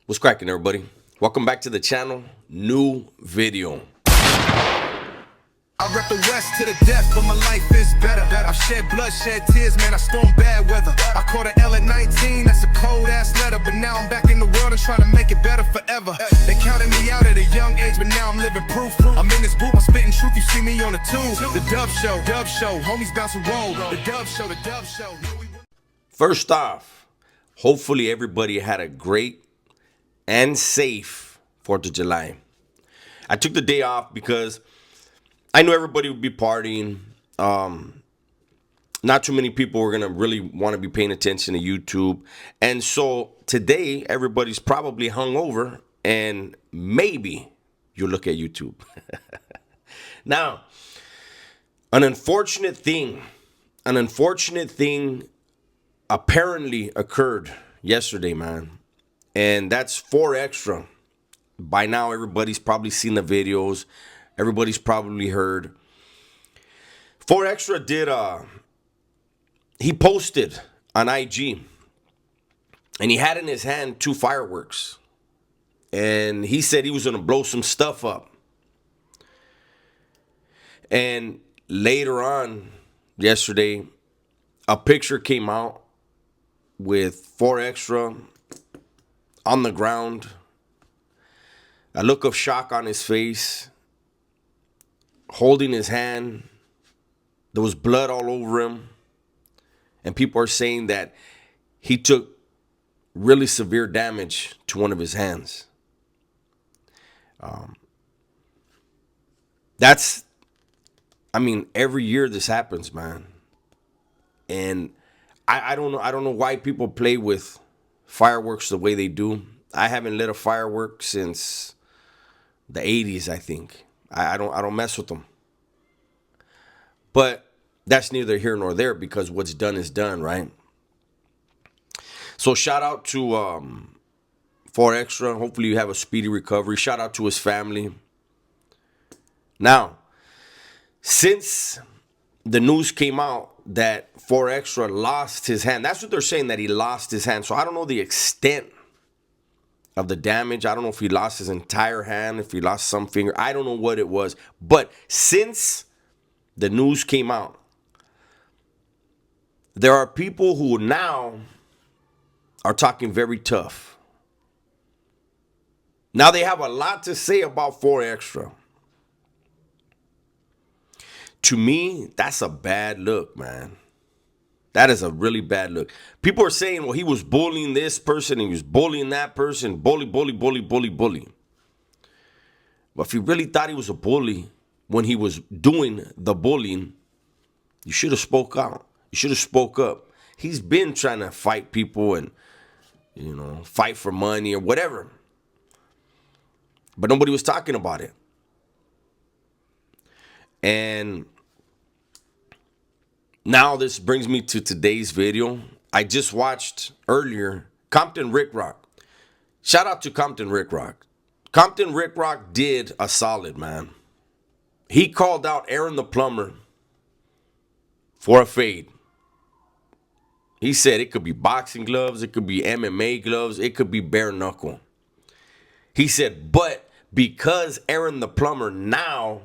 What's cracking, everybody? Welcome back to the channel. New video. I rep the West to the death, but my life is better. I've shed blood, shed tears, man, I stormed bad weather. I caught an L at 19, that's a cold-ass letter. But now I'm back in the world and trying to make it better forever. They counted me out at a young age, but now I'm living proof. I'm in this booth, I'm spitting truth, you see me on the tube. The Dove Show, homies bounce and roll. The Dove Show. First off, hopefully everybody had a great and safe 4th of July. I took the day off because I knew everybody would be partying. Not too many people were going to really want to be paying attention to YouTube. And so today, everybody's probably hungover and maybe you'll look at YouTube. Now, an unfortunate thing apparently occurred yesterday, man. And that's 4Extra. By now, everybody's probably seen the videos. Everybody's probably heard. 4Extra did, he posted on IG. And he had in his hand 2 fireworks. And he said he was going to blow some stuff up. And later on, yesterday, a picture came out with 4Extra on the ground, a look of shock on his face, holding his hand. There was blood all over him. And people are saying that he took really severe damage to one of his hands. Every year this happens, man. And I don't know why people play with fireworks the way they do. I haven't lit a firework since the 80s, I think. I don't mess with them. But that's neither here nor there because what's done is done, right? So shout out to 4Extra. Hopefully you have a speedy recovery. Shout out to his family. Now, since the news came out that 4Extra lost his hand, that's what they're saying, that he lost his hand. So I don't know the extent of the damage. I don't know if he lost his entire hand, if he lost some finger. I don't know what it was. But since the news came out, there are people who now are talking very tough. Now they have a lot to say about 4Extra. To me, that's a bad look, man. That is a really bad look. People are saying, well, he was bullying this person, he was bullying that person, bully. But if he really thought he was a bully when he was doing the bullying, you should have spoke out. You should have spoke up. He's been trying to fight people and, fight for money or whatever. But nobody was talking about it. And now this brings me to today's video. I just watched earlier Compton Rick Rock. Shout out to Compton Rick Rock. Compton Rick Rock did a solid, man. He called out Aaron the Plumber for a fade. He said it could be boxing gloves, it could be MMA gloves, it could be bare knuckle. He said, but because Aaron the Plumber now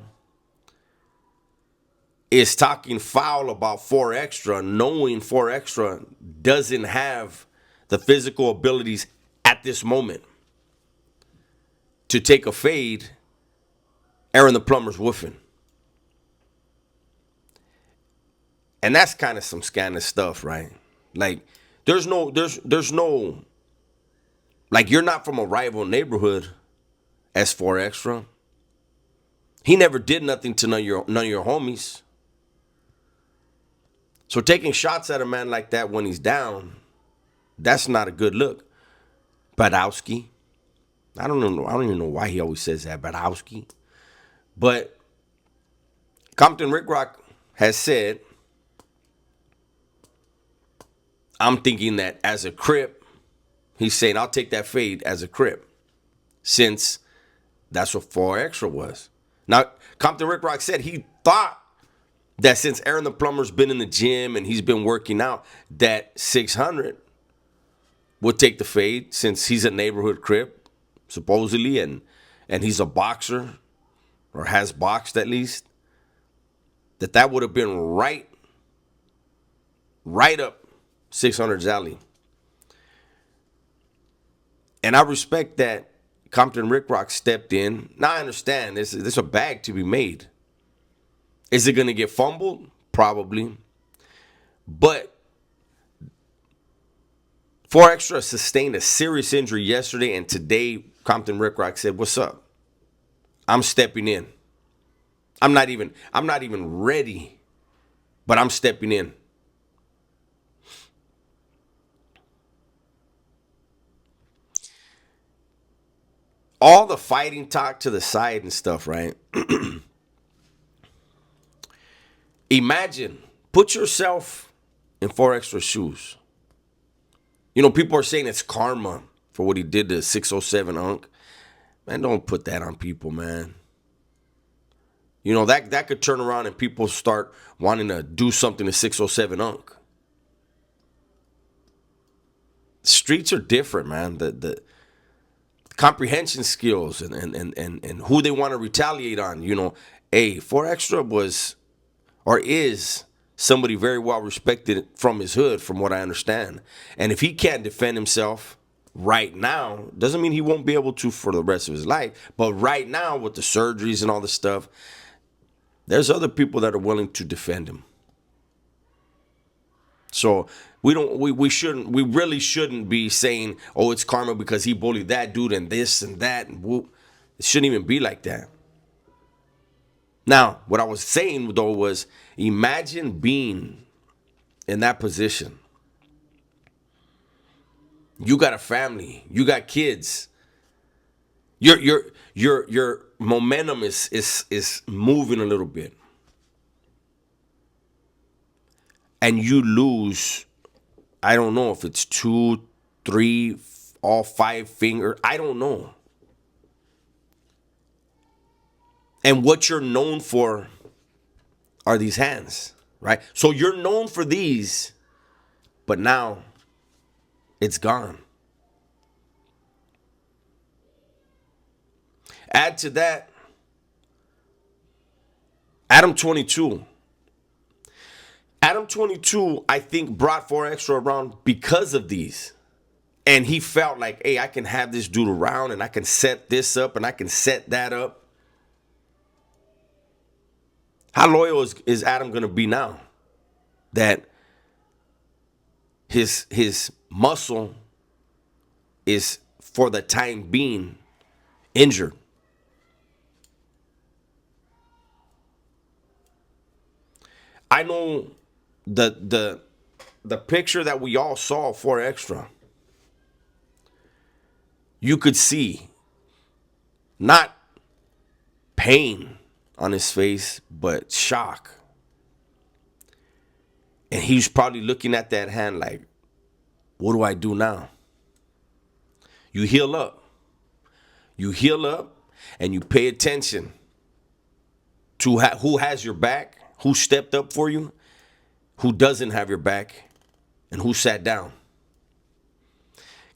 is talking foul about 4Extra, knowing 4Extra doesn't have the physical abilities at this moment to take a fade, Aaron the Plumber's woofing. And that's kind of some scandalous stuff, right? Like, there's no, like, you're not from a rival neighborhood as 4Extra. He never did nothing to none of your homies. So taking shots at a man like that when he's down, that's not a good look. Badowski. I don't even know why he always says that, Badowski. But Compton Rick Rock has said, I'm thinking that as a Crip, he's saying, I'll take that fade as a Crip, since that's what 4Extra was. Now, Compton Rick Rock said he thought that since Aaron the Plumber's been in the gym and he's been working out, that 600 would take the fade since he's a neighborhood crip, supposedly, and he's a boxer, or has boxed at least, that would have been right up 600's alley. And I respect that Compton Rick Rock stepped in. Now I understand there's a bag to be made. Is it going to get fumbled? Probably. But 4Extra sustained a serious injury yesterday, and today Compton Rick Rock said, "What's up? I'm stepping in. I'm not even ready, but I'm stepping in." All the fighting talk to the side and stuff, right? Imagine, put yourself in 4Extra's shoes. You know, people are saying it's karma for what he did to 607 Unk. Man, don't put that on people, man. You know, that could turn around and people start wanting to do something to 607 Unk. Streets are different, man. The comprehension skills and who they want to retaliate on. You know, 4Extra was or is somebody very well respected from his hood, from what I understand. And if he can't defend himself right now, doesn't mean he won't be able to for the rest of his life. But right now, with the surgeries and all this stuff, there's other people that are willing to defend him. So we really shouldn't be saying, "Oh, it's karma because he bullied that dude and this and that," and whoop. It shouldn't even be like that. Now, what I was saying though was, imagine being in that position. You got a family, you got kids. Your momentum is moving a little bit. And you lose, I don't know if it's 2, 3, all 5 fingers. I don't know. And what you're known for are these hands, right? So you're known for these, but now it's gone. Add to that, Adam 22. Adam 22, I think, brought 4Extra around because of these. And he felt like, hey, I can have this dude around and I can set this up and I can set that up. How loyal is Adam going to be now that his muscle is, for the time being, injured? I know the picture that we all saw of 4Extra, you could see not pain on his face, but shock. And he's probably looking at that hand like, what do I do now? You heal up. You heal up and you pay attention to who has your back, who stepped up for you, who doesn't have your back, and who sat down.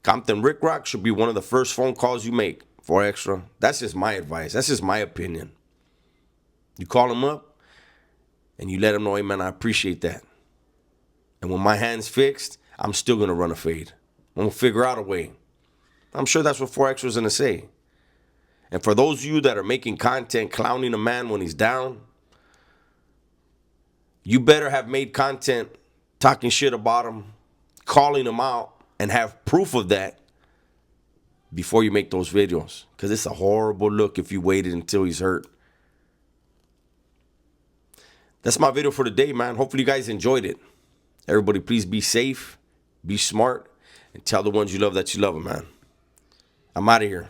Compton Rick Rock should be one of the first phone calls you make, 4Extra. That's just my advice. That's just my opinion. You call him up and you let him know, hey, man, I appreciate that. And when my hand's fixed, I'm still going to run a fade. I'm going to figure out a way. I'm sure that's what 4Extra is going to say. And for those of you that are making content clowning a man when he's down, you better have made content talking shit about him, calling him out, and have proof of that before you make those videos. Because it's a horrible look if you waited until he's hurt. That's my video for today, man. Hopefully you guys enjoyed it. Everybody, please be safe, be smart, and tell the ones you love that you love them, man. I'm out of here.